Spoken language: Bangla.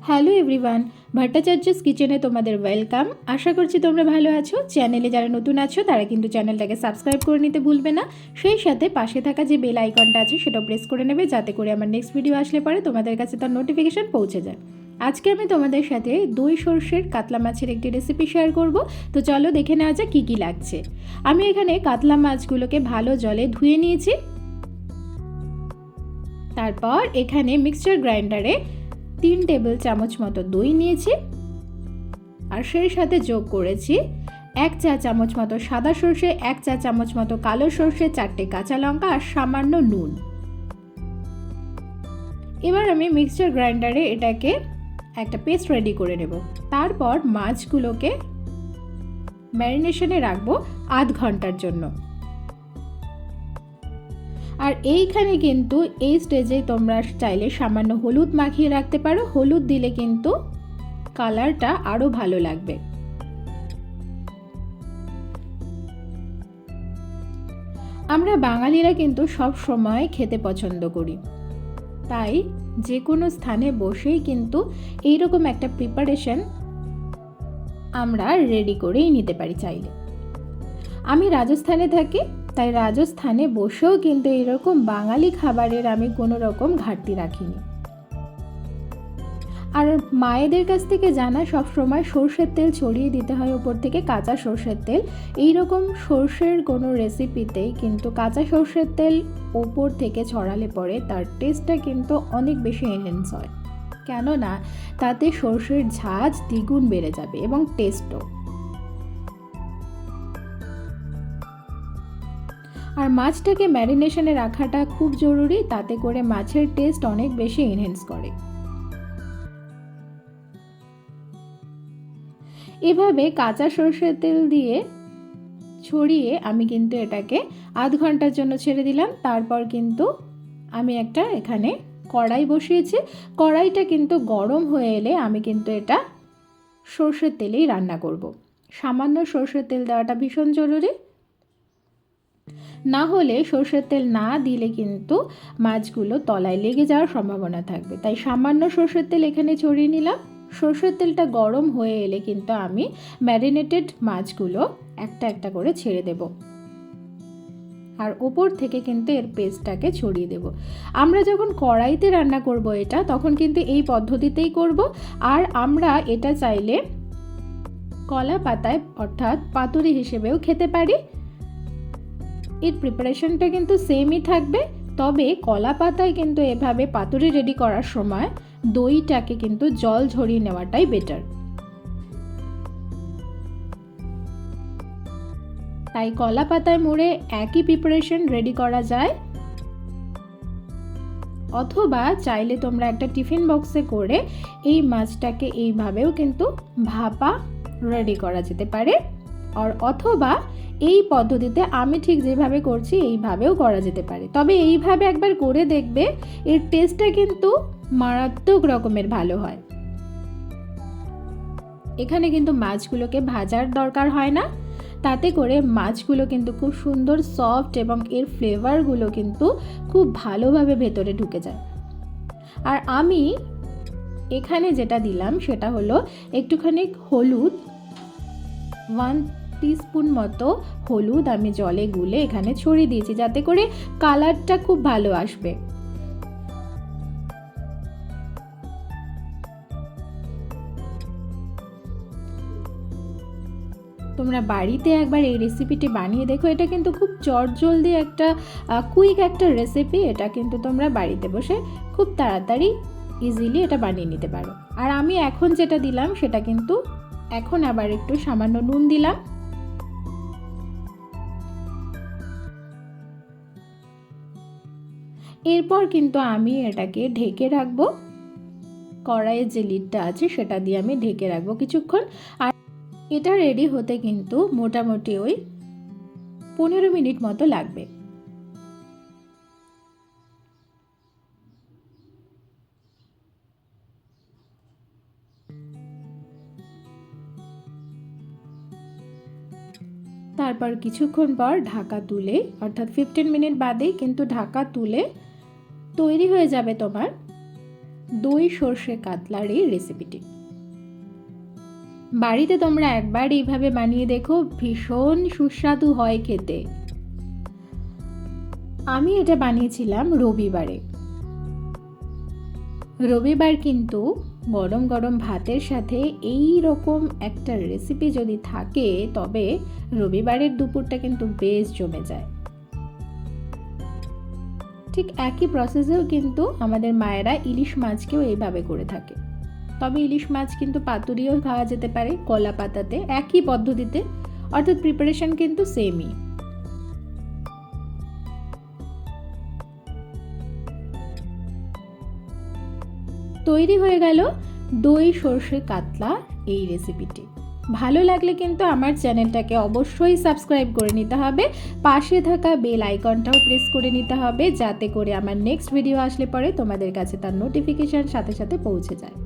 হ্যালো এভরিওয়ান, ভট্টাচার্যস কিচেনে তোমাদের ওয়েলকাম। আশা করছি তোমরা ভালো আছো। চ্যানেলে যারা নতুন আছো তারা কিন্তু চ্যানেলটাকে সাবস্ক্রাইব করে নিতে ভুলবে না। সেই সাথে পাশে থাকা যে বেল আইকনটা আছে সেটাও প্রেস করে নেবে, যাতে করে আমার নেক্সট ভিডিও আসলে পরে তোমাদের কাছে তার নোটিফিকেশান পৌঁছে যায়। আজকে আমি তোমাদের সাথে দই সর্ষের কাতলা মাছের একটি রেসিপি শেয়ার করব। তো চলো দেখে নেওয়া যাক কী কী লাগছে। আমি এখানে কাতলা মাছগুলোকে ভালো জলে ধুয়ে নিয়েছি। তারপর এখানে মিক্সচার গ্রাইন্ডারে 3 টেবিল চামচ মতো দই নিয়েছি, আর সেই সাথে যোগ করেছি 1 চা চামচ মতো সাদা সর্ষে, 1 চা চামচ মতো কালো সর্ষে, 4টে কাঁচা লঙ্কা আর সামান্য নুন। এবার আমি মিক্সচার গ্রাইন্ডারে এটাকে একটা পেস্ট রেডি করে নেব। তারপর মাছগুলোকে ম্যারিনেশনে রাখবো আধ ঘন্টার জন্য। আর এইখানে কিন্তু এই স্টেজে তোমরা চাইলে সামান্য হলুদ মাখিয়ে রাখতে পারো। হলুদ দিলে কিন্তু কালারটা আরও ভালো লাগবে। আমরা বাঙালিরা কিন্তু সব সময় খেতে পছন্দ করি, তাই যে কোনো স্থানে বসেই কিন্তু এইরকম একটা প্রিপারেশন আমরা রেডি করেই নিতে পারি চাইলে। আমি রাজস্থানে থাকি, তাই রাজস্থানে বসেও কিন্তু এরকম বাঙালি খাবারের আমি কোনো রকম ঘাটতি রাখিনি। আর মায়েদের কাছ থেকে জানা সব সময় সর্ষের তেল ছড়িয়ে দিতে হয় উপর থেকে, কাঁচা সর্ষের তেল। এই রকম সর্ষের কোনো রেসিপিতেই কিন্তু কাঁচা সর্ষের তেল ওপর থেকে ছড়ালে পরে তার টেস্টটা কিন্তু অনেক বেশি এনহ্যান্স হয়, কেননা তাতে সর্ষের ঝাঁজ দ্বিগুণ বেড়ে যাবে এবং টেস্টও। আর মাছটাকে ম্যারিনেশনে রাখাটা খুব জরুরি, তাতে করে মাছের টেস্ট অনেক বেশি এনহ্যান্স করে। এভাবে কাঁচা সর্ষের তেল দিয়ে ছড়িয়ে আমি কিন্তু এটাকে আধ ঘন্টার জন্য ছেড়ে দিলাম। তারপর কিন্তু আমি একটা এখানে কড়াই বসিয়েছি। কড়াইটা কিন্তু গরম হয়ে এলে আমি কিন্তু এটা সর্ষের তেলেই রান্না করব। সামান্য সর্ষের তেল দেওয়াটা ভীষণ জরুরি, না হলে সর্ষের তেল না দিলে কিন্তু মাছগুলো তলায় লেগে যাওয়ার সম্ভাবনা থাকবে। তাই সামান্য সর্ষের তেল এখানে ছড়িয়ে নিলাম। সর্ষের তেলটা গরম হয়ে এলে কিন্তু আমি ম্যারিনেটেড মাছগুলো একটা একটা করে ছেড়ে দেব, আর ওপর থেকে কিন্তু এর পেস্টটাকে ছড়িয়ে দেব। আমরা যখন কড়াইতে রান্না করব এটা, তখন কিন্তু এই পদ্ধতিতেই করব। আর আমরা এটা চাইলে কলা পাতায় অর্থাৎ পাতুরি হিসেবেও খেতে পারি। এর প্রিপারেশনটা কিন্তু সেমই থাকবে, তবে কলা পাতায় কিন্তু এভাবে পাতুরি রেডি করার সময় দইটাকে কিন্তু জল ঝরিয়ে নেওয়াটাই বেটার। তাই কলা পাতায় মুড়ে একই প্রিপারেশন রেডি করা যায়, অথবা চাইলে তোমরা একটা টিফিন বক্সে করে এই মাছটাকে এইভাবেও কিন্তু ভাপা রেডি করা যেতে পারে। আর অথবা এই পদ্ধতিতে আমি ঠিক যেভাবে করছি এইভাবেও করা যেতে পারে। তবে এইভাবে একবার করে দেখবে, এর টেস্টটা কিন্তু মারাত্মক রকমের ভালো হয়। এখানে কিন্তু মাছগুলোকে ভাজার দরকার হয় না, তাতে করে মাছগুলো কিন্তু খুব সুন্দর সফট এবং এর ফ্লেভারগুলো কিন্তু খুব ভালোভাবে ভেতরে ঢুকে যায়। আর আমি এখানে যেটা দিলাম সেটা হলো একটুখানি হলুদ, 1 টিস্পুন মতো হলুদ আমি জলে গুলে এখানে ছড়িয়ে দিয়েছি, যাতে করে কালারটা খুব ভালো আসবে। তোমরা বাড়িতে একবার এই রেসিপিটি বানিয়ে দেখো। এটা কিন্তু খুব চটজলদি একটা কুইক একটা রেসিপি। এটা কিন্তু তোমরা বাড়িতে বসে খুব তাড়াতাড়ি ইজিলি এটা বানিয়ে নিতে পারো। আর আমি এখন যেটা দিলাম সেটা কিন্তু এখন আবার একটু সামান্য নুন দিলাম। এরপর কিন্তু আমি এটাকে ঢেকে রাখবো। কড়াইয়ের যে লিডটা আছে সেটা দিয়ে আমি ঢেকে রাখবো কিছুক্ষণ। আর এটা রেডি হতে কিন্তু মোটামুটি ওই 15 মিনিট মতো লাগবে। তারপর কিছুক্ষণ পর ঢাকা তুলে, অর্থাৎ 15 মিনিট বাদেই কিন্তু ঢাকা তুলে তৈরি হয়ে যাবে তোমার দই সর্ষে কাতলার এই রেসিপিটি। বাড়িতে তোমরা একবার এইভাবে বানিয়ে দেখো, ভীষণ সুস্বাদু হয় খেতে। আমি এটা বানিয়েছিলাম রবিবার কিন্তু গরম গরম ভাতের সাথে এই রকম একটা রেসিপি যদি থাকে তবে রবিবারের দুপুরটা কিন্তু বেশ জমে যায়। ঠিক একই প্রসেসেও কিন্তু আমাদের মায়েরা ইলিশ মাছকেও এইভাবে করে থাকে। তবে ইলিশ মাছ কিন্তু পাতুরিও খাওয়া যেতে পারে কলা পাতাতে, একই পদ্ধতিতে, অর্থাৎ প্রিপারেশন কিন্তু সেমই। তৈরি হয়ে গেল দই সর্ষে কাতলা এই রেসিপিটি। ভালো লাগলে কিন্তু আমার চ্যানেলটাকে অবশ্যই সাবস্ক্রাইব করে নিতে হবে, পাশে থাকা বেল আইকনটাও প্রেস করে নিতে হবে, যাতে করে আমার নেক্সট ভিডিও আসলে পরে তোমাদের কাছে তার নোটিফিকেশন সাথে সাথে পৌঁছে যায়।